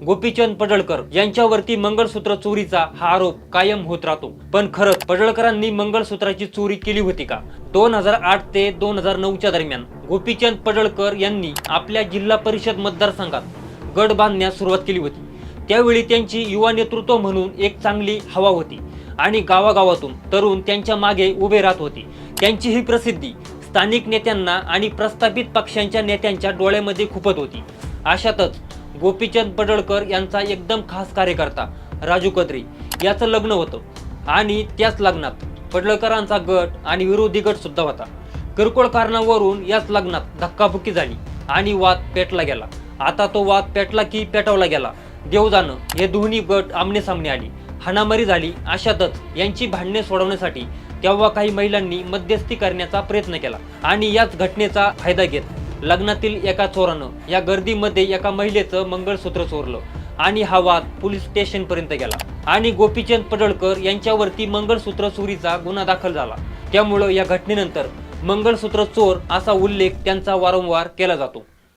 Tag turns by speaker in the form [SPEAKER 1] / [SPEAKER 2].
[SPEAKER 1] गोपीचंद पडळकर यांच्यावरती मंगळसूत्र चोरीचा हा आरोप कायम होत राहतो। पण खरंच पडळकरांनी मंगळसूत्राची चोरी केली होती का? 2008 ते 2009च्या दरम्यान गोपीचंद पडळकर यांनी आपल्या जिल्हा परिषद मतदारसंघात गड बांधण्यास सुरुवात केली होती। त्यावेळी त्यांची युवा नेतृत्व म्हणून एक चांगली हवा होती आणि गावागावातून तरुण त्यांच्या मागे उभे राहत होते। त्यांची ही प्रसिद्धी स्थानिक नेत्यांना आणि प्रस्थापित पक्षांच्या नेत्यांच्या डोळ्यामध्ये खुपत होती। अशातच गोपीचंद पडळकर यांचा एकदम खास कार्यकर्ता राजू कद्री याचं लग्न होतं आणि त्याच लग्नात पडळकरांचा गट आणि विरोधी गट सुद्धा होता। किरकोळ कारणावरून याच लग्नात धक्काबुक्की झाली आणि वाद पेटला गेला। आता तो वाद पेटला की पेटवला गेला देव जाणं, हे दोन्ही गट आमने सामने आली, हाणामारी झाली। अशातच यांची भांडणे सोडवण्यासाठी तेव्हा काही महिलांनी मध्यस्थी करण्याचा प्रयत्न केला आणि याच घटनेचा फायदा घेत लग्नातील एका चोरानं या गर्दीमध्ये एका महिलेचं मंगळसूत्र चोरलं आणि हा वाद पोलीस स्टेशन पर्यंत गेला आणि गोपीचंद पडळकर यांच्यावरती मंगळसूत्र चोरीचा गुन्हा दाखल झाला। त्यामुळे या घटनेनंतर मंगळसूत्र चोर असा उल्लेख त्यांचा वारंवार केला जातो।